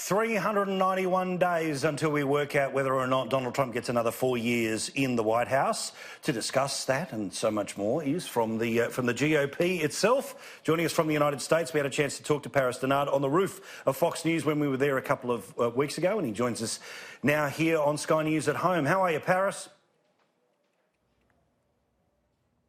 391 days until we work out whether or not Donald Trump gets another 4 years in the White House. To discuss that and so much more is from the GOP itself. Joining us from the United States, we had a chance to talk to Paris Dennard on the roof of Fox News when we were there a couple of weeks ago, and he joins us now here on Sky News at home. How are you, Paris?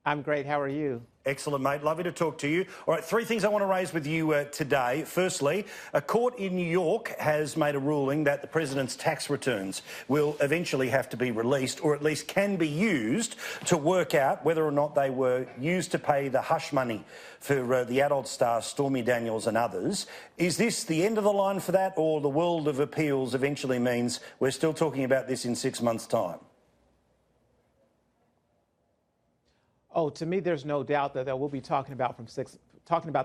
I'm great. How are you? Excellent, mate. Lovely to talk to you. All right, three things I want to raise with you today. Firstly, a court in New York has made a ruling that the president's tax returns will eventually have to be released, or at least can be used to work out whether or not they were used to pay the hush money for the adult stars Stormy Daniels and others. Is this the end of the line for that, or the world of appeals eventually means we're still talking about this in 6 months' time? Oh, to me, there's no doubt that we'll be talking about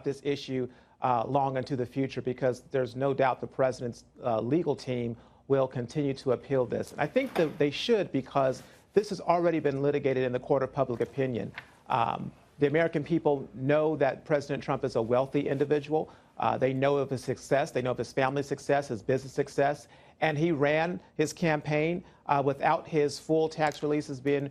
this issue long into the future, because there's no doubt the president's legal team will continue to appeal this. And I think that they should, because this has already been litigated in the court of public opinion. The American people know that President Trump is a wealthy individual. They know of his success. They know of his family's success, his business success. And he ran his campaign without his full tax releases being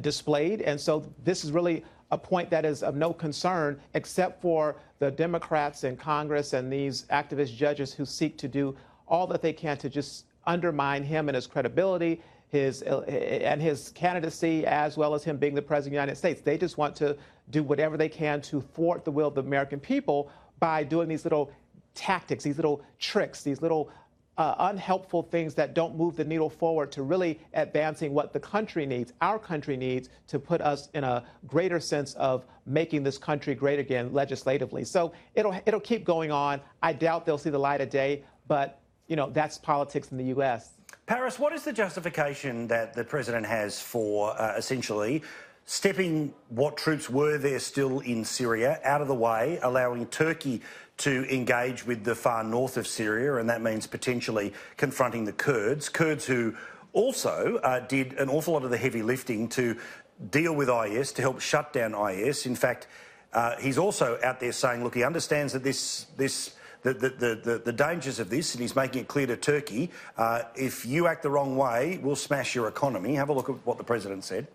displayed. And so this is really a point that is of no concern, except for the Democrats in Congress and these activist judges who seek to do all that they can to just undermine him and his credibility, his candidacy, as well as him being the president of the United States. They just want to do whatever they can to thwart the will of the American people by doing these little tactics, these little tricks, these little unhelpful things that don't move the needle forward to really advancing what the country needs, our country needs, to put us in a greater sense of making this country great again legislatively. So it'll keep going on. I doubt they'll see the light of day, but you know, that's politics in the U.S. Paris, what is the justification that the president has for essentially stepping what troops were there still in Syria out of the way, allowing Turkey to engage with the far north of Syria, and that means potentially confronting the Kurds who also did an awful lot of the heavy lifting to deal with IS, to help shut down IS. In fact, he's also out there saying, look, he understands that the dangers of this, and he's making it clear to Turkey, if you act the wrong way, we'll smash your economy. Have a look at what the president said.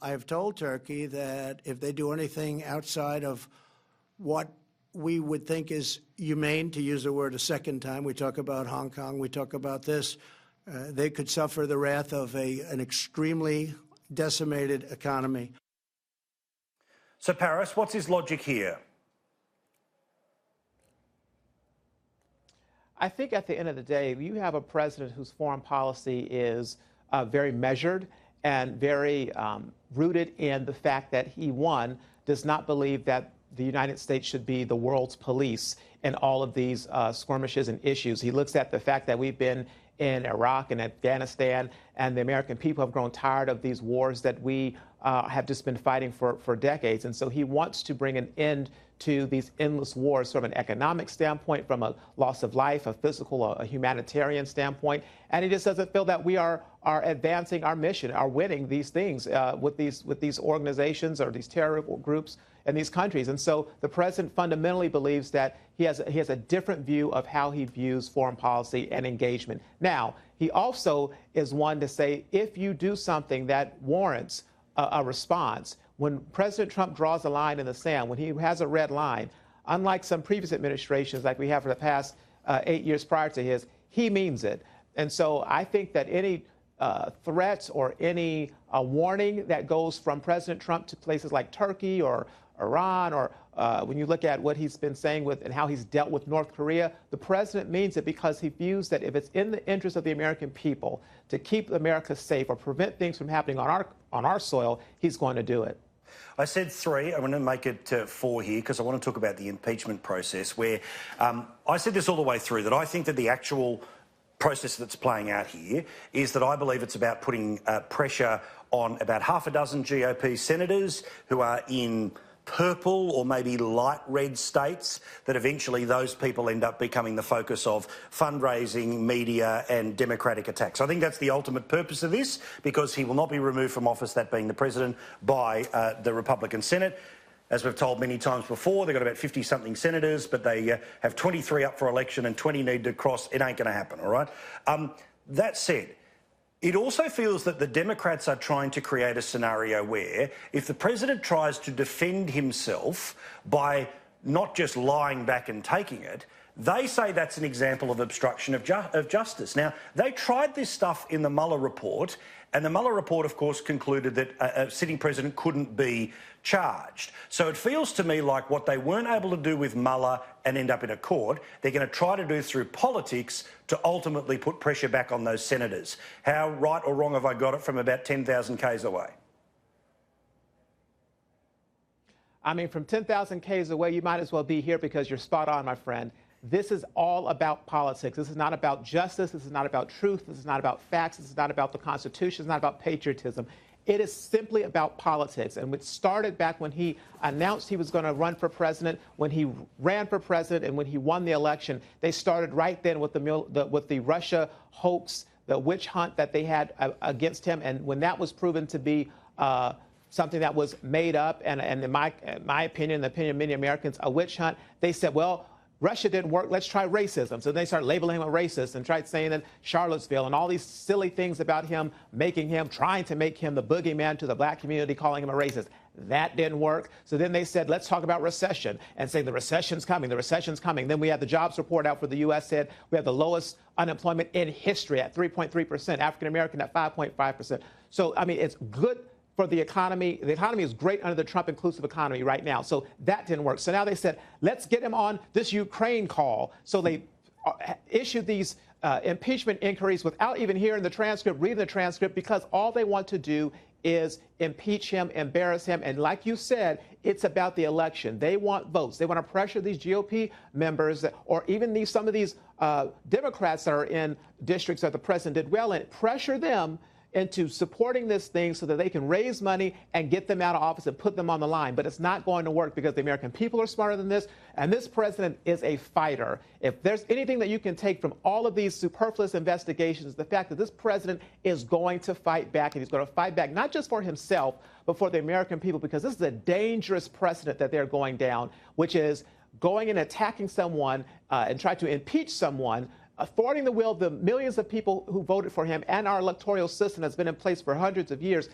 I have told Turkey that if they do anything outside of what we would think is humane, to use the word a second time, we talk about Hong Kong, we talk about this, they could suffer the wrath of an extremely decimated economy. So, Paris, what's his logic here? I think at the end of the day, you have a president whose foreign policy is very measured and very rooted in the fact that he, one, does not believe that the United States should be the world's police in all of these skirmishes and issues. He looks at the fact that we've been in Iraq and Afghanistan, and the American people have grown tired of these wars that we have just been fighting for decades. And so he wants to bring an end to these endless wars from an economic standpoint, from a loss of life, a physical, a humanitarian standpoint. And he just doesn't feel that we are advancing our mission, are winning these things with these organizations or these terror groups in these countries. And so the president fundamentally believes that he has a different view of how he views foreign policy and engagement. Now, he also is one to say, if you do something that warrants a response, when President Trump draws a line in the sand, when he has a red line, unlike some previous administrations like we have for the past 8 years prior to his, he means it. And so I think that any threats or any warning that goes from President Trump to places like Turkey or Iran, or when you look at what he's been saying with and how he's dealt with North Korea, the president means it, because he views that if it's in the interest of the American people to keep America safe or prevent things from happening on our soil, he's going to do it. I said 3. I'm going to make it 4 here, because I want to talk about the impeachment process, where I said this all the way through, that I think that the actual process that's playing out here is that I believe it's about putting pressure on about half a dozen GOP senators who are in purple or maybe light red states, that eventually those people end up becoming the focus of fundraising, media and Democratic attacks. I think that's the ultimate purpose of this, because he will not be removed from office, that being the president, by the Republican Senate. As we've told many times before, they've got about 50-something senators, but they have 23 up for election and 20 need to cross. It ain't going to happen, all right? That said, it also feels that the Democrats are trying to create a scenario where if the president tries to defend himself by not just lying back and taking it, they say that's an example of obstruction of justice. Now, they tried this stuff in the Mueller report, and the Mueller report, of course, concluded that a sitting president couldn't be charged. So it feels to me like what they weren't able to do with Mueller and end up in a court, they're going to try to do through politics to ultimately put pressure back on those senators. How right or wrong have I got it from about 10,000 k's away? I mean, from 10,000 k's away, you might as well be here because you're spot on, my friend. This is all about politics. This is not about justice. This is not about truth. This is not about facts. This is not about the Constitution. It's not about patriotism. It is simply about politics. And it started back when he announced he was going to run for president, when he ran for president, and when he won the election. They started right then with the Russia hoax, the witch hunt that they had against him. And when that was proven to be something that was made up, and in my opinion, the opinion of many Americans, a witch hunt, they said, well, Russia didn't work, let's try racism. So they started labeling him a racist and tried saying that Charlottesville and all these silly things about him, trying to make him the boogeyman to the black community, calling him a racist. That didn't work. So then they said, let's talk about recession and say the recession's coming, the recession's coming. Then we had the jobs report out for the U.S. said we have the lowest unemployment in history at 3.3%, African-American at 5.5%. So, I mean, it's good for the economy. The economy is great under the Trump inclusive economy right now. So that didn't work. So now they said, let's get him on this Ukraine call. So they issued these impeachment inquiries without even hearing the transcript, reading the transcript, because all they want to do is impeach him, embarrass him. And like you said, it's about the election. They want votes. They want to pressure these GOP members or even some of these Democrats that are in districts that the president did well in, pressure them into supporting this thing so that they can raise money and get them out of office and put them on the line. But it's not going to work because the American people are smarter than this, and this president is a fighter. If there's anything that you can take from all of these superfluous investigations, the fact that this president is going to fight back, and he's going to fight back not just for himself, but for the American people, because this is a dangerous precedent that they're going down, which is going and attacking someone and try to impeach someone, thwarting the will of the millions of people who voted for him and our electoral system that's been in place for hundreds of years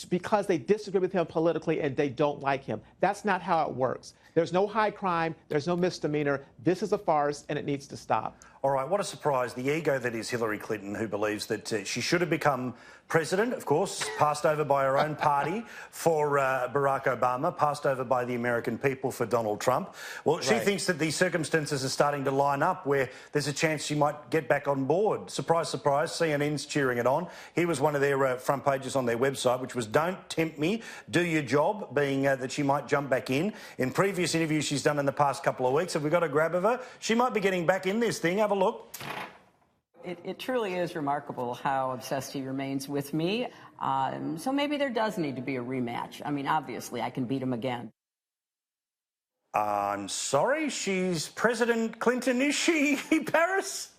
because they disagree with him politically and they don't like him. That's not how it works. There's no high crime. There's no misdemeanor. This is a farce, and it needs to stop. All right, what a surprise. The ego that is Hillary Clinton, who believes that she should have become president, of course, passed over by her own party for Barack Obama, passed over by the American people for Donald Trump. Well, she thinks that these circumstances are starting to line up where there's a chance she might get back on board. Surprise, surprise, CNN's cheering it on. Here was one of their front pages on their website, which was, "Don't tempt me, do your job," being that she might jump back in. In previous interviews she's done in the past couple of weeks, have we got a grab of her? She might be getting back in this thing. Have a look. It truly is remarkable how obsessed he remains with me. So maybe there does need to be a rematch. I mean, obviously, I can beat him again. I'm sorry, she's President Clinton, is she, Paris?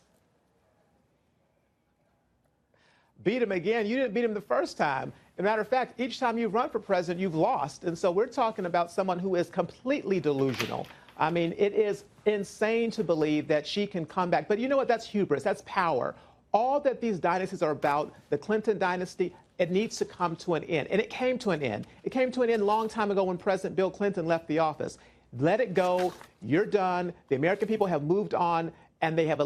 Beat him again. You didn't beat him the first time. As a matter of fact, each time you've run for president, you've lost. And so we're talking about someone who is completely delusional. I mean, it is insane to believe that she can come back. But you know what? That's hubris. That's power. All that these dynasties are about, the Clinton dynasty, it needs to come to an end. And it came to an end. It came to an end a long time ago when President Bill Clinton left the office. Let it go. You're done. The American people have moved on, and they have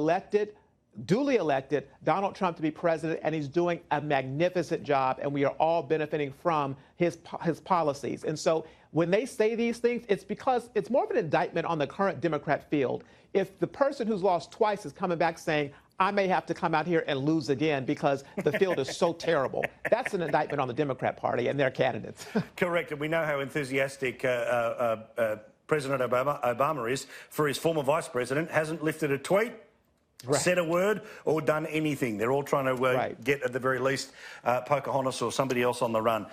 duly elected Donald Trump to be president, and he's doing a magnificent job, and we are all benefiting from his policies. And so when they say these things, it's because it's more of an indictment on the current Democrat field. If the person who's lost twice is coming back saying, I may have to come out here and lose again because the field is so terrible, that's an indictment on the Democrat Party and their candidates. Correct, and we know how enthusiastic President Obama is for his former vice president, hasn't lifted a tweet, said a word or done anything. They're all trying to get, at the very least, Pocahontas or somebody else on the run.